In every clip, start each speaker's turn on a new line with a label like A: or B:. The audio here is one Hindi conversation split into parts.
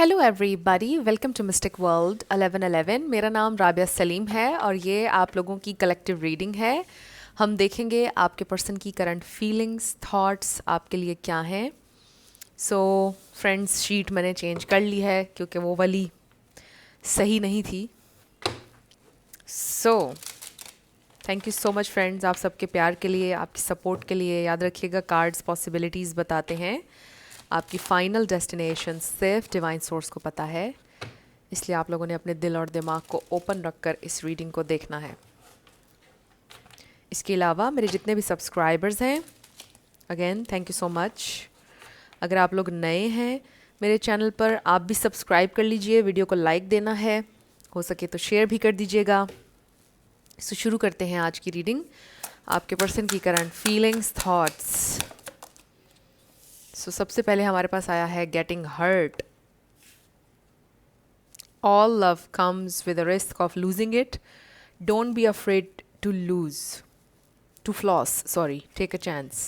A: Hello everybody, welcome to mystic world 1111। मेरा नाम राबिया सलीम है और ये आप लोगों की कलेक्टिव रीडिंग है। हम देखेंगे आपके पर्सन की करंट फीलिंग्स, थॉट्स आपके लिए क्या हैं। सो फ्रेंड्स, शीट मैंने चेंज कर ली है क्योंकि वो वाली सही नहीं थी। So thank you so much friends, आप सबके प्यार के लिए, आपकी सपोर्ट के लिए। याद रखिएगा, कार्ड्स पॉसिबिलिटीज़ बताते हैं, आपकी फाइनल डेस्टिनेशन सिर्फ डिवाइन सोर्स को पता है। इसलिए आप लोगों ने अपने दिल और दिमाग को ओपन रखकर इस रीडिंग को देखना है। इसके अलावा मेरे जितने भी सब्सक्राइबर्स हैं, again thank you so much. अगर आप लोग नए हैं मेरे चैनल पर, आप भी सब्सक्राइब कर लीजिए, वीडियो को लाइक देना है, हो सके तो शेयर भी कर दीजिएगा। सो शुरू करते हैं आज की रीडिंग। आपके पर्सन की करंट फीलिंग्स, थॉट्स। सो सबसे पहले हमारे पास आया है getting hurt. All love comes with a risk of losing it. Don't be afraid to lose. To floss, sorry. Take a chance.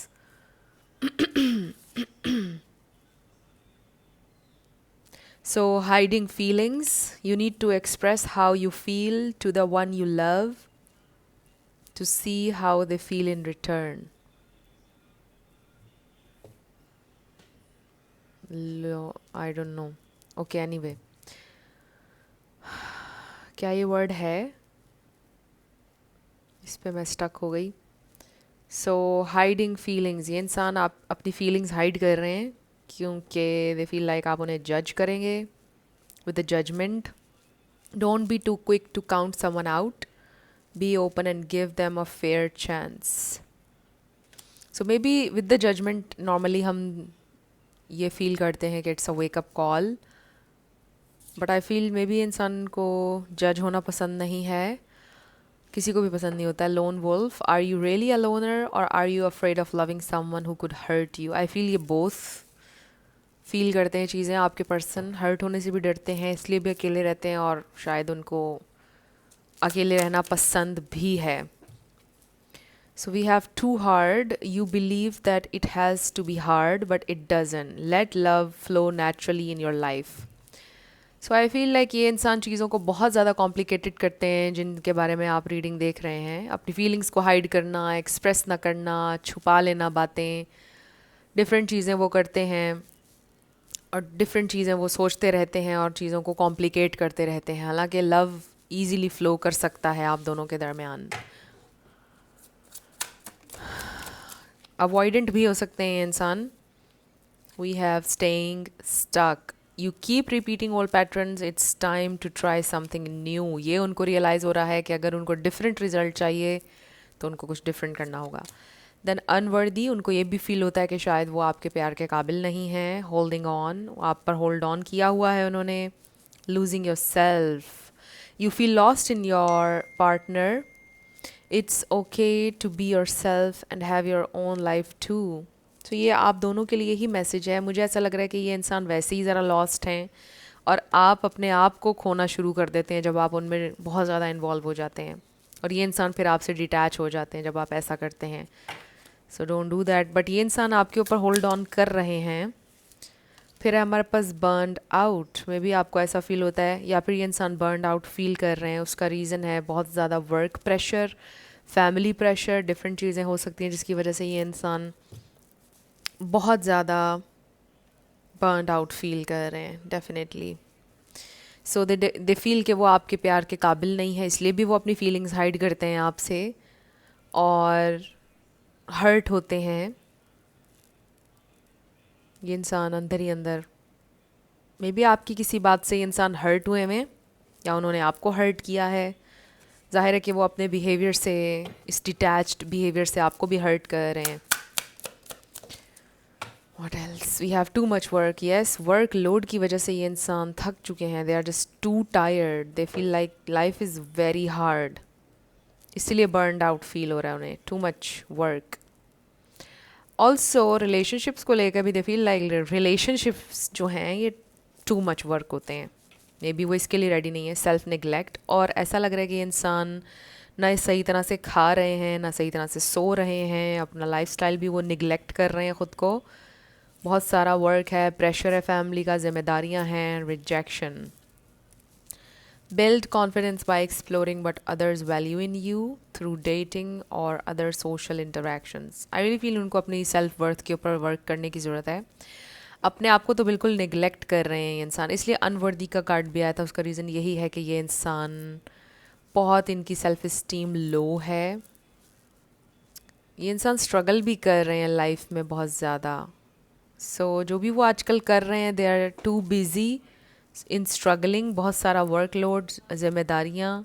A: So, hiding feelings. You need to express how you feel to the one you love to see how they feel in return. I don't know. Okay, anyway. क्या ये वर्ड है? इस पे मैं स्टक हो गई। सो हाइडिंग फीलिंग्स, ये इंसान आप अपनी फीलिंग्स हाइड कर रहे हैं क्योंकि दे फील लाइक आप उन्हें जज करेंगे with the judgement. Don't be too quick to count someone out, be open and give them a fair chance. So may be with the judgement normally हम ये फील करते हैं कि it's a wake up call, but I feel may be इंसान को जज होना पसंद नहीं है। किसी को भी पसंद नहीं होता है। Lone wolf, are you really a loner or are you afraid of loving someone who could hurt you? I feel ये बोथ फील करते हैं चीज़ें। आपके पर्सन हर्ट होने से भी डरते हैं, इसलिए भी अकेले रहते हैं, और शायद उनको अकेले रहना पसंद भी है। So we have to hard. You believe that it has to be hard but it doesn't. Let love flow naturally in your life. So I feel like ये इंसान चीज़ों को बहुत ज़्यादा कॉम्प्लिकेटेड करते हैं, जिनके बारे में आप रीडिंग देख रहे हैं। अपनी फीलिंग्स को हाइड करना, एक्सप्रेस ना करना, छुपा लेना बातें, डिफरेंट चीज़ें वो करते हैं, और डिफरेंट चीज़ें वो सोचते रहते हैं और चीज़ों को कॉम्प्लिकेट करते रहते हैं। हालांकि लव ईजीली फ्लो कर सकता है आप दोनों के दरमियान। अवॉइडेंट भी हो सकते हैं ये इंसान। We have staying stuck. You keep repeating old patterns, it's time to try something new. ये उनको रियलाइज़ हो रहा है कि अगर उनको डिफरेंट रिजल्ट चाहिए तो उनको कुछ डिफरेंट करना होगा। देन अनवर्दी, उनको ये भी फील होता है कि शायद वो आपके प्यार के काबिल नहीं हैं। होल्डिंग ऑन, आप पर होल्ड ऑन किया हुआ है उन्होंने। Losing your self, you feel lost in your partner. It's okay to be your self and have your own life too. तो ये आप दोनों के लिए ही मैसेज है। मुझे ऐसा लग रहा है कि ये इंसान वैसे ही ज़रा लॉस्ट हैं और आप अपने आप को खोना शुरू कर देते हैं जब आप उनमें बहुत ज़्यादा इन्वॉल्व हो जाते हैं, और ये इंसान फिर आपसे डिटैच हो जाते हैं जब आप ऐसा करते हैं। So don't do that. But ये इंसान आपके ऊपर होल्ड ऑन कर रहे हैं। फिर है हमारे पास बर्नड आउट। मे बी आपको ऐसा फील होता है, या फिर ये इंसान बर्नड आउट फील कर रहे हैं। उसका रीज़न है बहुत ज़्यादा work pressure, family pressure, different चीज़ें हो सकती हैं जिसकी वजह से ये इंसान बहुत ज़्यादा बर्नड आउट फील कर रहे हैं। डेफिनेटली सो दे फील कि वो आपके प्यार के काबिल नहीं है, इसलिए भी वो अपनी फीलिंग्स हाइड करते हैं आपसे और हर्ट होते हैं। ये इंसान अंदर ही अंदर, मे बी आपकी किसी बात से ये इंसान हर्ट हुए हैं, या उन्होंने आपको हर्ट किया है। जाहिर है कि वो अपने बिहेवियर से, इस डिटैच्ड बिहेवियर से आपको भी हर्ट कर रहे हैं। What else? We have too much work. Yes, workload की वजह से ये इंसान थक चुके हैं। They are just too tired. They feel like life is very hard. इसीलिए burned out feel हो रहा है उन्हें। Too much work. Also, relationships को लेकर भी they feel like relationships जो हैं ये too much work होते हैं। मे बी वो इसके लिए रेडी नहीं है। सेल्फ निगलेक्ट, और ऐसा लग रहा है कि ये इंसान ना सही तरह से खा रहे हैं, ना सही तरह से सो रहे हैं, अपना लाइफस्टाइल भी वो निगलेक्ट कर रहे हैं ख़ुद को। बहुत सारा वर्क है, प्रेशर है फैमिली का, जिम्मेदारियां हैं, rejection. Build confidence by exploring what others value in you through dating or other social interactions. I really feel उनको अपनी सेल्फ वर्थ के ऊपर वर्क करने की ज़रूरत है. अपने आप को तो बिल्कुल निगलेक्ट कर रहे हैं ये इंसान, इसलिए अनवर्दी का कार्ड भी आया था. उसका रीज़न यही है कि ये इंसान बहुत इनकी सेल्फ इस्टीम लो है. ये इंसान स्ट्रगल भी कर रहे हैं लाइफ में बहुत ज़्यादा. जो भी वो आजकल कर रहे हैं, they are too busy in struggling. बहुत सारा वर्कलोड, जिम्मेदारियाँ,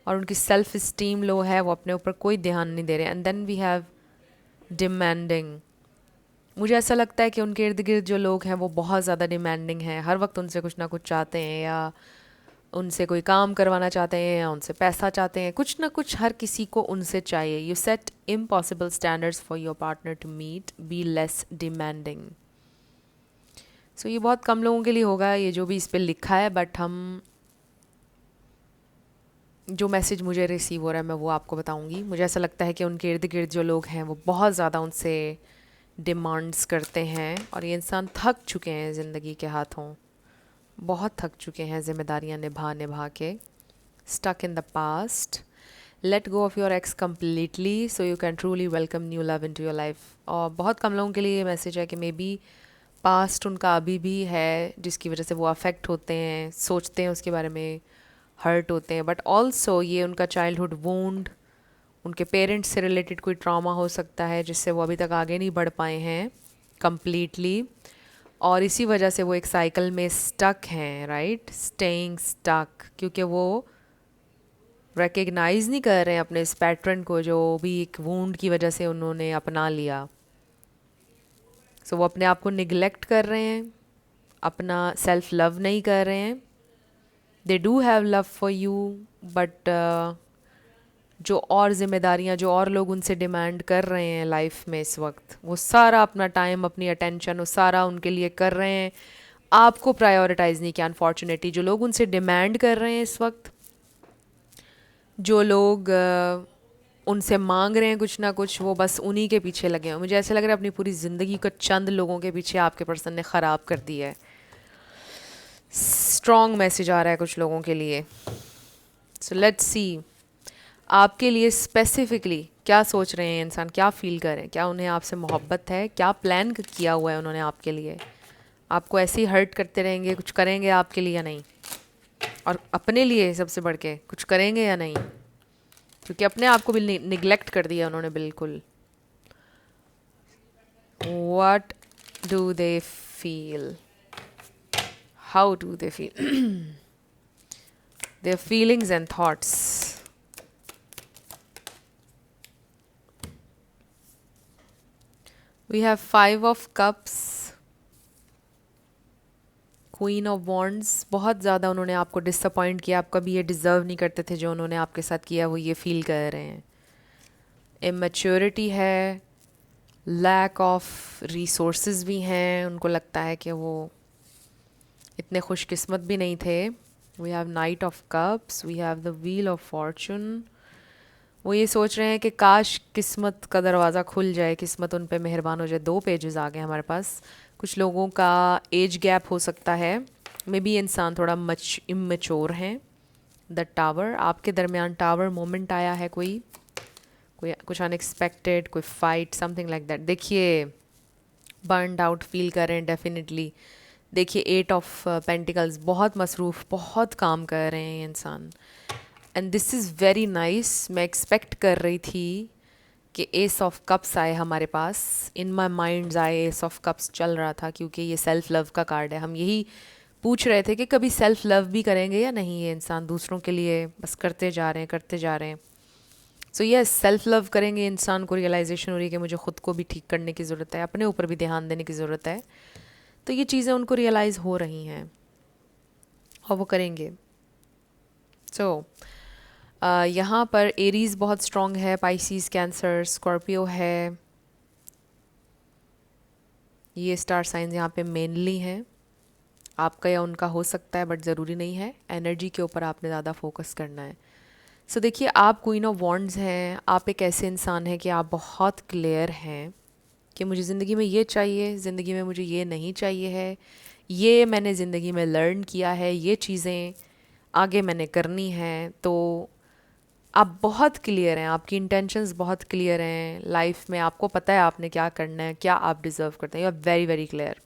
A: और उनकी सेल्फ इस्टीम लो है. वो अपने ऊपर कोई ध्यान नहीं दे रहे. And then we have demanding. मुझे ऐसा लगता है कि उनके इर्द गिर्द जो लोग हैं वो बहुत ज़्यादा डिमांडिंग हैं. हर वक्त उनसे कुछ ना कुछ चाहते हैं, या उनसे कोई काम करवाना चाहते हैं, या उनसे पैसा चाहते हैं. कुछ ना कुछ हर किसी को उनसे चाहिए. You set impossible standards for your partner to meet. Be less demanding. ये बहुत कम लोगों के लिए होगा ये जो भी इस पर लिखा है, बट हम जो मैसेज मुझे रिसीव हो रहा है मैं वो आपको बताऊंगी. मुझे ऐसा लगता है कि उनके इर्द गिर्द जो लोग हैं वो बहुत ज़्यादा उनसे डिमांड्स करते हैं, और ये इंसान थक चुके हैं ज़िंदगी के हाथों. बहुत थक चुके हैं जिम्मेदारियां निभा निभा के. Stuck in the past. Let go of your ex completely so you can truly welcome new love into your life. और बहुत कम लोगों के लिए ये मैसेज है कि मे बी पास्ट उनका अभी भी है, जिसकी वजह से वो अफेक्ट होते हैं, सोचते हैं उसके बारे में, हर्ट होते हैं. बट ऑल्सो ये उनका चाइल्डहुड वूंड, उनके पेरेंट्स से रिलेटेड कोई ट्रॉमा हो सकता है जिससे वो अभी तक आगे नहीं बढ़ पाए हैं कम्प्लीटली, और इसी वजह से वो एक साइकिल में स्टक हैं. राइट, स्टेइंग स्टक, क्योंकि वो रिकग्नाइज नहीं कर रहे हैं अपने इस पैटर्न को जो भी एक वूंड की वजह से उन्होंने अपना लिया. वो अपने आप को निगलेक्ट कर रहे हैं, अपना सेल्फ लव नहीं कर रहे हैं. They do have love for you, but जो और जिम्मेदारियां, जो और लोग उनसे डिमांड कर रहे हैं लाइफ में इस वक्त, वो सारा अपना टाइम, अपनी अटेंशन, वो सारा उनके लिए कर रहे हैं. आपको प्रायोरिटाइज नहीं किया अनफॉर्चुनेटली. जो लोग उनसे डिमांड कर रहे हैं इस वक्त, जो लोग उनसे मांग रहे हैं कुछ ना कुछ, वो बस उन्हीं के पीछे लगे हैं. मुझे ऐसा लग रहा है अपनी पूरी ज़िंदगी को चंद लोगों के पीछे आपके पर्सन ने ख़राब कर दिया है. स्ट्रॉन्ग मैसेज आ रहा है कुछ लोगों के लिए. सो लेट्स सी आपके लिए स्पेसिफिकली क्या सोच रहे हैं इंसान, क्या फील कर रहे हैं. क्या उन्हें आपसे मोहब्बत है? क्या प्लान किया हुआ है उन्होंने आपके लिए? आपको ऐसे ही हर्ट करते रहेंगे? कुछ करेंगे आपके लिए या नहीं? और अपने लिए सबसे बढ़ के कुछ करेंगे या नहीं? क्योंकि अपने आप को भी निगलेक्ट कर दिया उन्होंने बिल्कुल. What do they feel? How do they feel? Their feelings and thoughts. We have 5 of Cups, Queen of Wands. बहुत ज़्यादा उन्होंने आपको डिसअपॉइंट किया. आप कभी ये डिज़र्व नहीं करते थे जो उन्होंने आपके साथ किया, वो ये फील कर रहे हैं. इमेच्योरिटी है, लैक ऑफ रिसोर्सेज भी हैं. उनको लगता है कि वो इतने खुशकिस्मत भी नहीं थे. We have knight of cups, we have the wheel of fortune. वो ये सोच रहे हैं कि काश किस्मत का दरवाज़ा खुल जाए, किस्मत उन पे मेहरबान हो जाए. 2 पेजेस आ गए हमारे पास. कुछ लोगों का एज गैप हो सकता है, मे बी इंसान थोड़ा इमेच्योर हैं. द टावर, आपके दरमियान टावर मोमेंट आया है. कोई कुछ अनएक्सपेक्टेड, कोई फाइट, समथिंग लाइक दैट. देखिए बर्नड आउट फील कर रहे हैं डेफिनेटली. देखिए 8 ऑफ पेंटिकल्स, बहुत मसरूफ़, बहुत काम कर रहे हैं ये इंसान. And this is very nice. मैं एक्सपेक्ट कर रही थी कि एस ऑफ कप्स आए हमारे पास. इन माई माइंड्स आए एस ऑफ कप्स चल रहा था, क्योंकि ये सेल्फ लव का कार्ड है. हम यही पूछ रहे थे कि कभी सेल्फ लव भी करेंगे या नहीं. ये इंसान दूसरों के लिए बस करते जा रहे हैं, करते जा रहे हैं. सो यस, सेल्फ लव करेंगे. इंसान को रियलाइजेशन हो रही है कि मुझे ख़ुद को भी ठीक करने की ज़रूरत है, अपने ऊपर भी ध्यान देने की ज़रूरत है. तो ये चीज़ें उनको रियलाइज़ हो रही हैं और वो करेंगे. सो यहाँ पर एरीज़ बहुत स्ट्रॉन्ग है, पाइसीज़, कैंसर, स्कॉर्पियो है. ये स्टार साइंस यहाँ पे मेनली हैं. आपका या उनका हो सकता है, बट ज़रूरी नहीं है. एनर्जी के ऊपर आपने ज़्यादा फोकस करना है. सो देखिए, आप क्वीन ऑफ वॉन्ड्स हैं. आप एक ऐसे इंसान हैं कि आप बहुत क्लियर हैं कि मुझे ज़िंदगी में ये चाहिए, ज़िंदगी में मुझे ये नहीं चाहिए है, ये मैंने ज़िंदगी में लर्न किया है, ये चीज़ें आगे मैंने करनी हैं। तो आप बहुत क्लियर हैं, आपकी इंटेंशंस बहुत क्लियर हैं लाइफ में, आपको पता है आपने क्या करना है, क्या आप डिज़र्व करते हैं, you are very very clear.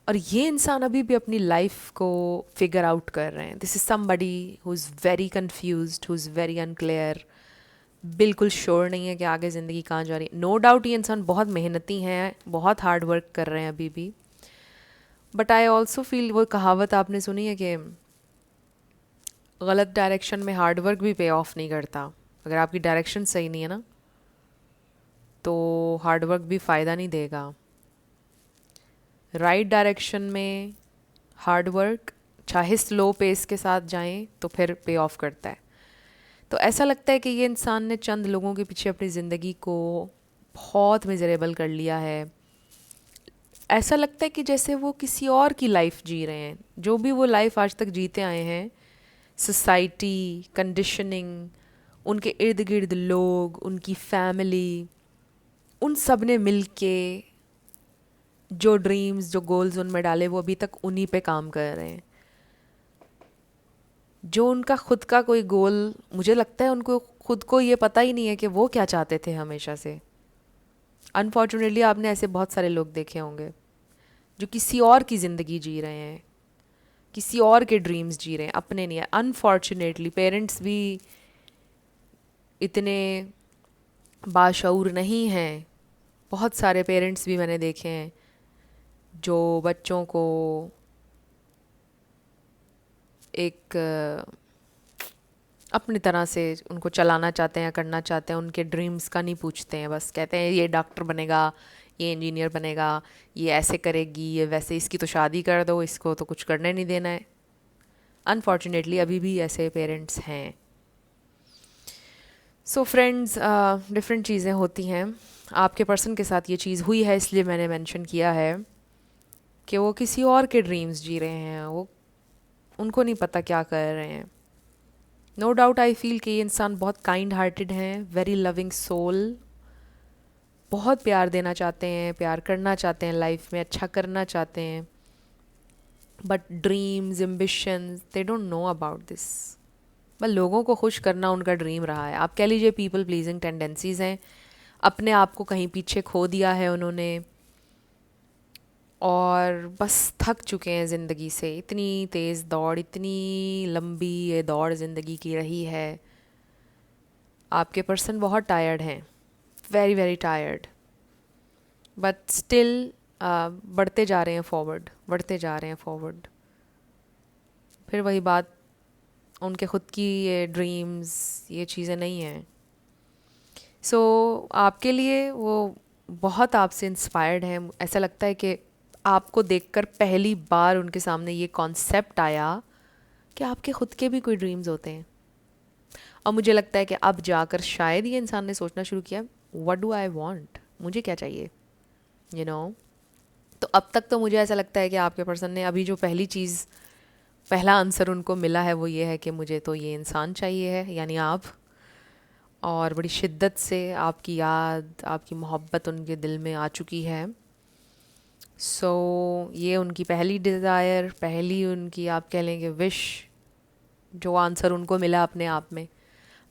A: और ये इंसान अभी भी अपनी लाइफ को फिगर आउट कर रहे हैं। This is somebody who is very confused, who is very unclear, बिल्कुल श्योर नहीं है कि आगे ज़िंदगी कहाँ जा रही है। नो डाउट ये इंसान बहुत मेहनती हैं, बहुत हार्ड वर्क कर रहे हैं अभी भी। बट आई ऑल्सो फील, वो कहावत आपने सुनी है कि गलत डायरेक्शन में हार्ड वर्क भी पे ऑफ नहीं करता। अगर आपकी डायरेक्शन सही नहीं है ना, तो हार्ड वर्क भी फ़ायदा नहीं देगा। राइट डायरेक्शन में हार्ड वर्क चाहे स्लो पेस के साथ जाएं तो फिर पे ऑफ करता है। तो ऐसा लगता है कि ये इंसान ने चंद लोगों के पीछे अपनी ज़िंदगी को बहुत मिजरेबल कर लिया है। ऐसा लगता है कि जैसे वो किसी और की लाइफ जी रहे हैं। जो भी वो लाइफ आज तक जीते आए हैं, सोसाइटी, कंडीशनिंग, उनके इर्द गिर्द लोग, उनकी फैमिली, उन सब ने मिल के जो ड्रीम्स, जो गोल्स उनमें डाले, वो अभी तक उन्हीं पे काम कर रहे हैं। जो उनका खुद का कोई गोल, मुझे लगता है उनको खुद को ये पता ही नहीं है कि वो क्या चाहते थे हमेशा से। अनफॉर्चुनेटली आपने ऐसे बहुत सारे लोग देखे होंगे जो किसी और की ज़िंदगी जी रहे हैं, किसी और के ड्रीम्स जी रहे हैं, अपने नहीं है। अनफॉर्चुनेटली पेरेंट्स भी इतने बाशऊर नहीं हैं। बहुत सारे पेरेंट्स भी मैंने देखे हैं जो बच्चों को एक अपनी तरह से उनको चलाना चाहते हैं, करना चाहते हैं, उनके ड्रीम्स का नहीं पूछते हैं। बस कहते हैं ये डॉक्टर बनेगा, ये इंजीनियर बनेगा, ये ऐसे करेगी, ये वैसे, इसकी तो शादी कर दो, इसको तो कुछ करने नहीं देना है। अनफॉर्चुनेटली अभी भी ऐसे पेरेंट्स हैं। सो फ्रेंड्स, डिफरेंट चीज़ें होती हैं। आपके पर्सन के साथ ये चीज़ हुई है, इसलिए मैंने मेंशन किया है कि वो किसी और के ड्रीम्स जी रहे हैं, वो उनको नहीं पता क्या कर रहे हैं। नो डाउट आई फील कि ये इंसान बहुत काइंड हार्टेड हैं, वेरी लविंग सोल, बहुत प्यार देना चाहते हैं, प्यार करना चाहते हैं, लाइफ में अच्छा करना चाहते हैं। But dreams, ambitions, they don't know about this. बस लोगों को खुश करना उनका ड्रीम रहा है। आप कह लीजिए पीपल प्लीजिंग टेंडेंसीज़ हैं, अपने आप को कहीं पीछे खो दिया है उन्होंने, और बस थक चुके हैं ज़िंदगी से। इतनी तेज़ दौड़, इतनी लंबी ये दौड़ ज़िंदगी की रही है। आपके पर्सन बहुत टायर्ड हैं, very very tired, but still बढ़ते जा रहे हैं फॉरवर्ड, बढ़ते जा रहे हैं फॉरवर्ड। फिर वही बात, उनके ख़ुद की ये ड्रीम्स, ये चीज़ें नहीं हैं। सो आपके लिए वो बहुत आपसे इंस्पायर्ड हैं। ऐसा लगता है कि आपको देखकर पहली बार उनके सामने ये कॉन्सेप्ट आया कि आपके ख़ुद के भी कोई ड्रीम्स होते हैं। और मुझे लगता है कि अब जाकर शायद ये इंसान ने सोचना शुरू किया, व्हाट डू आई वांट, मुझे क्या चाहिए, यू नो। तो अब तक तो मुझे ऐसा लगता है कि आपके पर्सन ने अभी जो पहली चीज़, पहला आंसर उनको मिला है वो ये है कि मुझे तो ये इंसान चाहिए है, यानी आप। और बड़ी शिद्दत से आपकी याद, आपकी मोहब्बत उनके दिल में आ चुकी है। सो ये उनकी पहली डिज़ायर, पहली उनकी आप कह लेंगे विश, जो आंसर उनको मिला अपने आप में।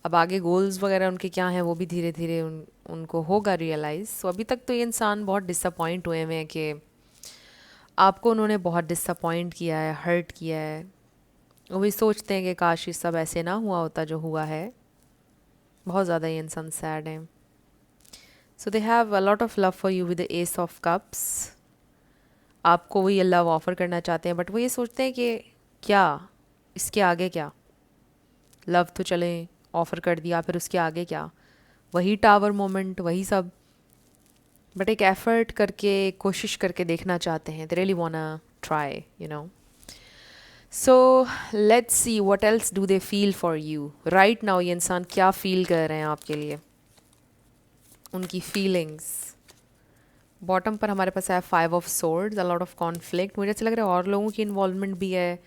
A: अब आगे गोल्स वगैरह उनके क्या हैं वो भी धीरे धीरे उनको होगा रियलाइज़। सो अभी तक तो ये इंसान बहुत डिसअपॉइंट हुए हैं कि आपको उन्होंने बहुत डिसअपॉइंट किया है, हर्ट किया है। वो भी सोचते हैं कि काश ये सब ऐसे ना हुआ होता जो हुआ है। बहुत ज़्यादा ये इंसान सैड है। So they have a lot of love for you with the ace of cups. आपको वो ये लव ऑफ़र करना चाहते हैं, बट वो ये सोचते हैं कि क्या इसके आगे क्या, लव तो चले ऑफ़र कर दिया, फिर उसके आगे क्या, वही टावर मोमेंट, वही सब। बट एक एफ़र्ट करके, कोशिश करके देखना चाहते हैं। They really वांना try, you know. So let's see what else do they feel for you right now. ये इंसान क्या फील कर रहे हैं आपके लिए, उनकी फीलिंग्स। बॉटम पर हमारे पास है 5 of swords, a lot of conflict. मुझे ऐसा लग रहा है और लोगों की इन्वॉल्वमेंट भी है।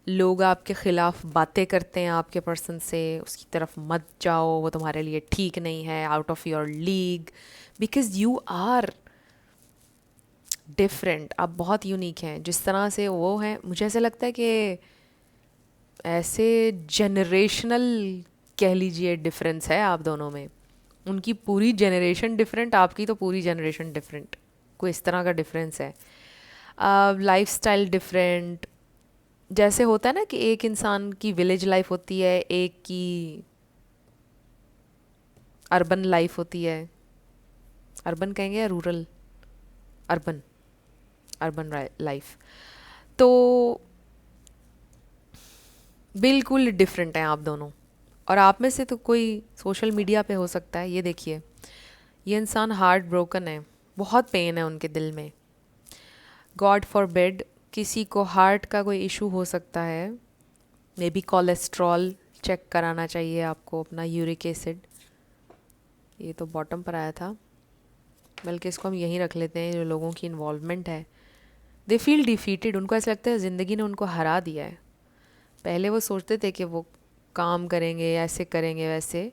A: लोग आपके ख़िलाफ़ बातें करते हैं आपके पर्सन से, उसकी तरफ मत जाओ, वो तुम्हारे लिए ठीक नहीं है, out of your league. Because you are different, आप बहुत यूनिक हैं जिस तरह से वो हैं। मुझे ऐसा लगता है कि ऐसे जनरेशनल कह लीजिए डिफरेंस है आप दोनों में। उनकी पूरी जनरेशन डिफरेंट, आपकी तो पूरी जनरेशन डिफरेंट, कोई इस तरह का डिफरेंस है। लाइफ स्टाइल डिफरेंट, जैसे होता है ना कि एक इंसान की विलेज लाइफ होती है, एक की अर्बन लाइफ होती है। अर्बन कहेंगे या रूरल? Urban, urban life. तो बिल्कुल डिफरेंट हैं आप दोनों। और आप में से तो कोई सोशल मीडिया पे हो सकता है, ये देखिए ये इंसान हार्ट ब्रोकन है, बहुत पेन है उनके दिल में। गॉड फॉरबिड किसी को हार्ट का कोई इशू हो सकता है, मे बी कोलेस्ट्रॉल चेक कराना चाहिए आपको, अपना यूरिक एसिड। ये तो बॉटम पर आया था, बल्कि इसको हम यहीं रख लेते हैं। जो लोगों की इन्वॉल्वमेंट है, दे फील डिफीटेड, उनको ऐसा लगता है ज़िंदगी ने उनको हरा दिया है। पहले वो सोचते थे कि वो काम करेंगे, ऐसे करेंगे वैसे,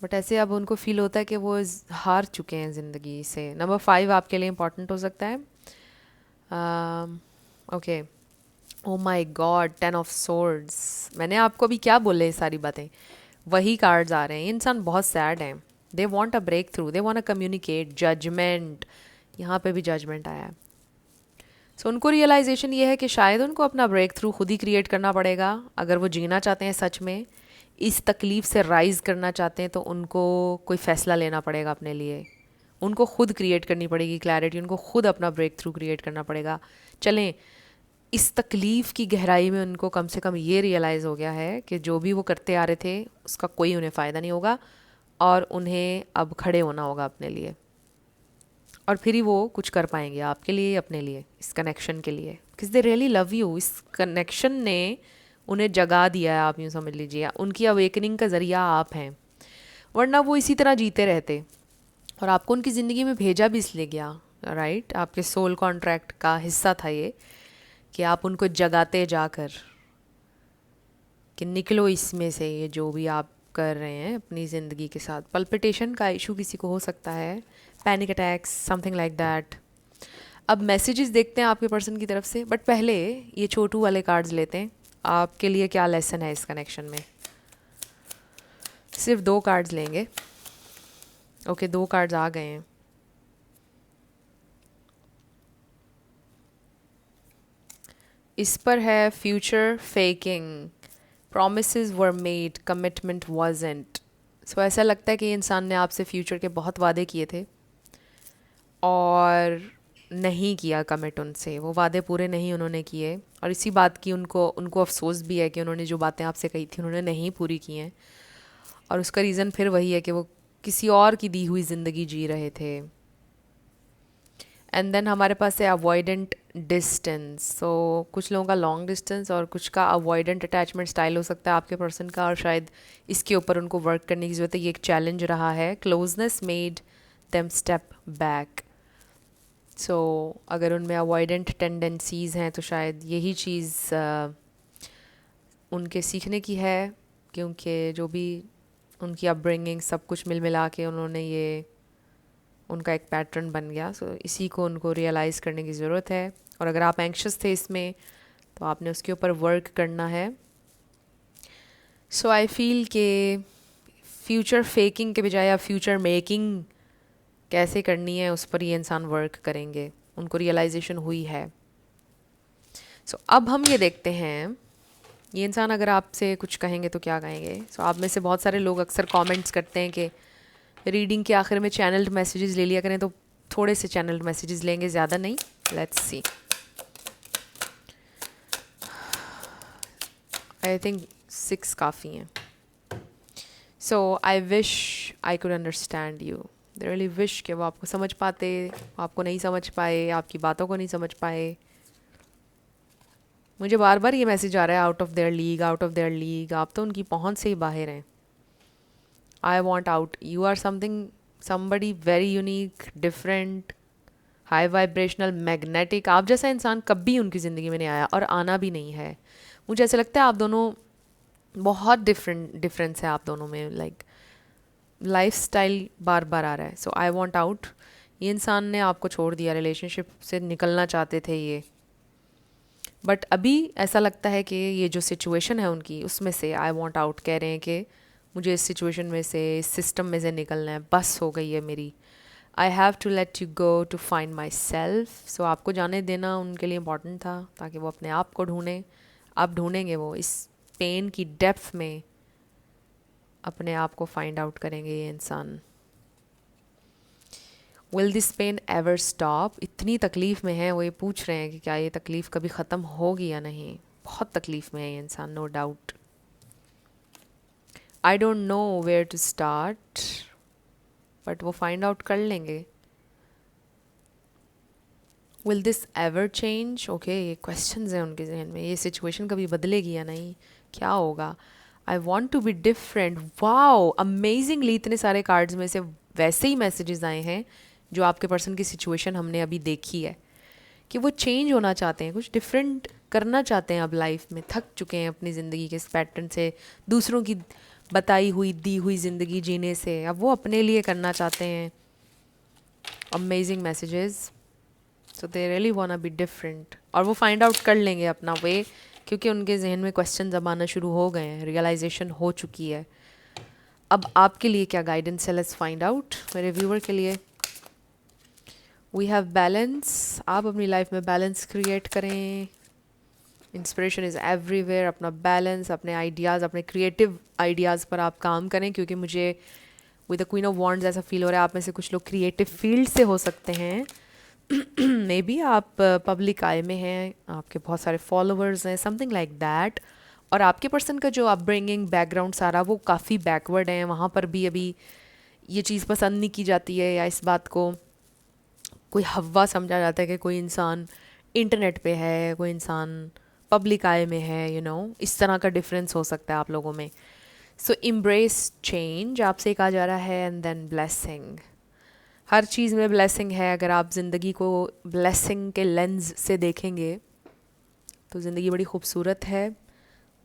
A: बट ऐसे अब उनको फील होता है कि वो हार चुके हैं ज़िंदगी से। नंबर 5 आपके लिए इम्पॉर्टेंट हो सकता है। Okay, oh my god, 10 of swords. मैंने आपको अभी क्या बोले, सारी बातें वही कार्ड्स आ रहे हैं। ये इंसान बहुत सैड हैं, they want a breakthrough, they want a communicate. Judgement, यहाँ पे भी जजमेंट आया है। सो उनको रियलाइजेशन ये है कि शायद उनको अपना ब्रेक थ्रू खुद ही क्रिएट करना पड़ेगा। अगर वो जीना चाहते हैं सच में, इस तकलीफ से राइज करना चाहते हैं, तो उनको कोई फ़ैसला लेना पड़ेगा अपने लिए। उनको खुद क्रिएट करनी पड़ेगी क्लैरिटी, उनको खुद अपना ब्रेक थ्रू क्रिएट करना पड़ेगा। चलें, इस तकलीफ़ की गहराई में उनको कम से कम ये रियलाइज़ हो गया है कि जो भी वो करते आ रहे थे उसका कोई उन्हें फ़ायदा नहीं होगा, और उन्हें अब खड़े होना होगा अपने लिए। और फिर ही वो कुछ कर पाएंगे आपके लिए, अपने लिए, इस कनेक्शन के लिए, because they really love you. इस कनेक्शन ने उन्हें जगा दिया है, आप यूँ समझ लीजिए। उनकी अवेकनिंग का ज़रिया आप हैं, वरना वो इसी तरह जीते रहते। और आपको उनकी ज़िंदगी में भेजा भी इसलिए गया, राइट? आपके सोल कॉन्ट्रैक्ट का हिस्सा था ये, कि आप उनको जगाते जाकर कि निकलो इसमें से, ये जो भी आप कर रहे हैं अपनी ज़िंदगी के साथ। पल्पिटेशन का इशू किसी को हो सकता है, panic attacks, something like that. अब मैसेजेस देखते हैं आपके पर्सन की तरफ से, बट पहले ये छोटू वाले कार्ड्स लेते हैं। आपके लिए क्या लेसन है इस कनेक्शन में? सिर्फ 2 कार्ड्स लेंगे। ओके, 2 कार्ड्स आ गए हैं। इस पर है future faking, promises were made, commitment wasn't। सो ऐसा लगता है कि इंसान ने आपसे फ्यूचर के बहुत वादे किए थे और नहीं किया कमिट उनसे, वो वादे पूरे नहीं उन्होंने किए। और इसी बात की उनको उनको अफसोस भी है कि उन्होंने जो बातें आपसे कही थी उन्होंने नहीं पूरी की हैं। और उसका रीज़न फिर वही है कि वो किसी और की दी हुई ज़िंदगी जी रहे थे। एंड देन हमारे पास है अवॉइडेंट डिस्टेंस। सो कुछ लोगों का लॉन्ग डिस्टेंस और कुछ का अवॉइडेंट अटैचमेंट स्टाइल हो सकता है आपके पर्सन का, और शायद इसके ऊपर उनको वर्क करने की ज़रूरत है। ये एक चैलेंज रहा है। Closeness made them step back. So अगर उनमें अवॉइडेंट टेंडेंसीज़ हैं तो शायद यही चीज़ उनके सीखने की है, क्योंकि जो भी उनकी अपब्रिंगिंग सब कुछ मिल मिला के उन्होंने ये उनका एक पैटर्न बन गया। सो इसी को उनको रियलाइज़ करने की ज़रूरत है। और अगर आप एंक्शस थे इसमें, तो आपने उसके ऊपर वर्क करना है। सो आई फील के फ्यूचर फेकिंग के बजाय आप फ्यूचर मेकिंग कैसे करनी है उस पर ये इंसान वर्क करेंगे, उनको रियलाइजेशन हुई है। सो अब हम ये देखते हैं, ये इंसान अगर आपसे कुछ कहेंगे तो क्या कहेंगे। सो आप में से बहुत सारे लोग अक्सर कमेंट्स करते हैं कि रीडिंग के आखिर में चैनल्ड मैसेजेस ले लिया करें, तो थोड़े से चैनल्ड मैसेजेस लेंगे, ज़्यादा नहीं। लेट्स सी, आई थिंक 6 काफ़ी हैं। So I wish I could understand you. They really wish कि वो आपको समझ पाते, आपको नहीं समझ पाए, आपकी बातों को नहीं समझ पाए। मुझे बार बार ये मैसेज आ रहा है, out of their league, out of their league. आप तो उनकी पहुंच से ही बाहर हैं। I want out, you are something, somebody very unique, different, high vibrational, magnetic. आप जैसा इंसान कभी उनकी ज़िंदगी में नहीं आया और आना भी नहीं है। मुझे ऐसा लगता है आप दोनों बहुत डिफरेंस है आप दोनों में। लाइक लाइफस्टाइल बार बार आ रहा है, सो आई वांट आउट। ये इंसान ने आपको छोड़ दिया, रिलेशनशिप से निकलना चाहते थे ये, बट अभी ऐसा लगता है कि ये जो सिचुएशन है उनकी, उसमें से आई वांट आउट कह रहे हैं कि मुझे इस सिचुएशन में से, इस सिस्टम में से निकलना है, बस हो गई है मेरी। I have to let you go to find myself. So आपको जाने देना उनके लिए इम्पॉर्टेंट था, ताकि वो अपने आप को ढूंढें। आप ढूंढेंगे वो इस पेन की डेप्थ में, अपने आप को फाइंड आउट करेंगे ये इंसान। Will this pain ever stop? इतनी तकलीफ़ में है वो, ये पूछ रहे हैं कि क्या ये तकलीफ़ कभी ख़त्म होगी या नहीं। बहुत तकलीफ़ में है ये इंसान, no doubt. I don't know where to start, but वो फाइंड आउट कर लेंगे। Will this ever change? Okay, ये क्वेश्चंस हैं उनके जहन में, ये सिचुएशन कभी बदलेगी या नहीं, क्या होगा। I want to be different. Wow, amazingly इतने सारे कार्ड्स में से वैसे ही मैसेजेस आए हैं जो आपके पर्सन की सिचुएशन हमने अभी देखी है, कि वो चेंज होना चाहते हैं, कुछ डिफरेंट करना चाहते हैं अब लाइफ में। थक चुके हैं अपनी ज़िंदगी के इस पैटर्न से, दूसरों की बताई हुई दी हुई ज़िंदगी जीने से। अब वो अपने लिए करना चाहते हैं। Amazing messages. So they really वांना be different, और वो फाइंड आउट कर लेंगे अपना वे, क्योंकि उनके जहन में क्वेश्चन अब आना शुरू हो गए हैं, रियलाइजेशन हो चुकी है। अब आपके लिए क्या गाइडेंस है, लेट्स फाइंड आउट। मेरे व्यूअर के लिए वी हैव बैलेंस। आप अपनी लाइफ में बैलेंस क्रिएट करें। Inspiration is everywhere. अपना बैलेंस, अपने आइडियाज़, अपने क्रिएटिव आइडियाज़ पर आप काम करें, क्योंकि मुझे with the queen of wands ऐसा फील हो रहा है आप में से कुछ लोग क्रिएटिव फील्ड से हो सकते हैं। मे बी आप पब्लिक आई में हैं, आपके बहुत सारे फॉलोअर्स हैं, समथिंग लाइक दैट। और आपके पर्सन का जो अपब्रिंगिंग बैकग्राउंड सारा वो काफ़ी बैकवर्ड है, वहाँ पर भी अभी ये चीज़ पसंद नहीं की जाती है, या इस बात को कोई हवा समझा जाता है कि कोई इंसान इंटरनेट पे है, कोई इंसान पब्लिक आई में है, यू नो, इस तरह का डिफरेंस हो सकता है आप लोगों में। सो इम्ब्रेस चेंज आपसे कहा जा रहा है, एंड देन ब्लेसिंग। हर चीज़ में ब्लेसिंग है। अगर आप ज़िंदगी को ब्लेसिंग के लेंस से देखेंगे तो ज़िंदगी बड़ी खूबसूरत है,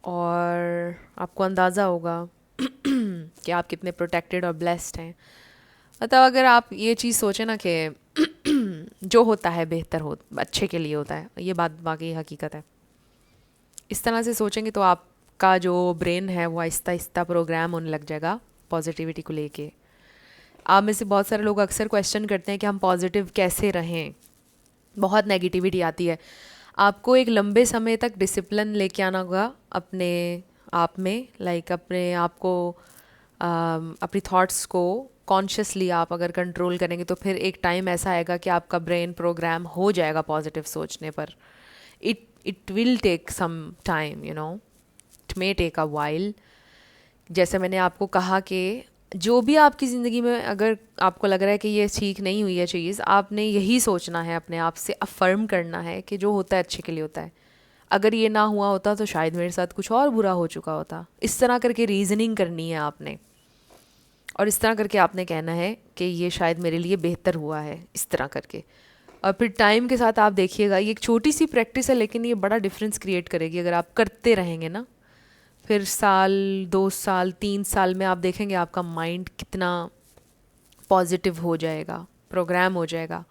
A: और आपको अंदाज़ा होगा कि आप कितने प्रोटेक्टेड और ब्लेस्ड हैं। मतलब अगर आप ये चीज़ सोचें ना कि जो होता है बेहतर हो, अच्छे के लिए होता है, ये बात वाकई हकीकत है। इस तरह से सोचेंगे तो आपका जो ब्रेन है वो आहिस्ता आहिस्ता प्रोग्राम होने लग जाएगा पॉजिटिविटी को लेके। आप में से बहुत सारे लोग अक्सर क्वेश्चन करते हैं कि हम पॉजिटिव कैसे रहें, बहुत नेगेटिविटी आती है। आपको एक लंबे समय तक डिसिप्लिन लेके आना होगा अपने आप में, लाइक अपने आप को अपनी थॉट्स को कॉन्शियसली आप अगर कंट्रोल करेंगे तो फिर एक टाइम ऐसा आएगा कि आपका ब्रेन प्रोग्राम हो जाएगा पॉजिटिव सोचने पर। It will take some time, you know, it may take a while. जैसे मैंने आपको कहा कि जो भी आपकी ज़िंदगी में अगर आपको लग रहा है कि ये ठीक नहीं हुई है चीज़, आपने यही सोचना है, अपने आप से अफर्म करना है कि जो होता है अच्छे के लिए होता है। अगर ये ना हुआ होता तो शायद मेरे साथ कुछ और बुरा हो चुका होता। इस तरह करके रीजनिंग करनी है आपने, और इस तरह करके आपने कहना है कि ये शायद मेरे लिए बेहतर हुआ है, इस तरह करके। और फिर टाइम के साथ आप देखिएगा, ये एक छोटी सी प्रैक्टिस है लेकिन ये बड़ा डिफरेंस क्रिएट करेगी अगर आप करते रहेंगे ना। फिर साल, 2 साल, 3 साल में आप देखेंगे आपका माइंड कितना पॉजिटिव हो जाएगा, प्रोग्राम हो जाएगा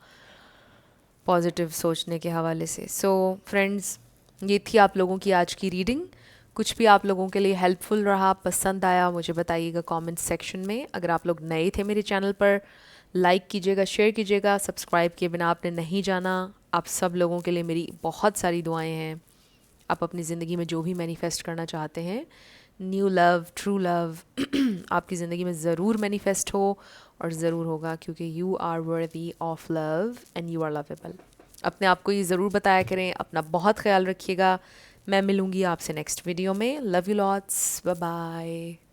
A: पॉजिटिव सोचने के हवाले से। सो फ्रेंड्स, ये थी आप लोगों की आज की रीडिंग। कुछ भी आप लोगों के लिए हेल्पफुल रहा, पसंद आया, मुझे बताइएगा कमेंट सेक्शन में। अगर आप लोग नए थे मेरे चैनल पर, लाइक कीजिएगा, शेयर कीजिएगा। सब्सक्राइब किए बिना आपने नहीं जाना। आप सब लोगों के लिए मेरी बहुत सारी दुआएं हैं। आप अपनी ज़िंदगी में जो भी मैनिफेस्ट करना चाहते हैं, न्यू लव, ट्रू लव, आपकी ज़िंदगी में ज़रूर मैनिफेस्ट हो, और ज़रूर होगा, क्योंकि you are worthy of love and you are lovable. अपने आप को ये ज़रूर बताया करें। अपना बहुत ख्याल रखिएगा। मैं मिलूँगी आपसे नेक्स्ट वीडियो में। Love you lots, bye bye.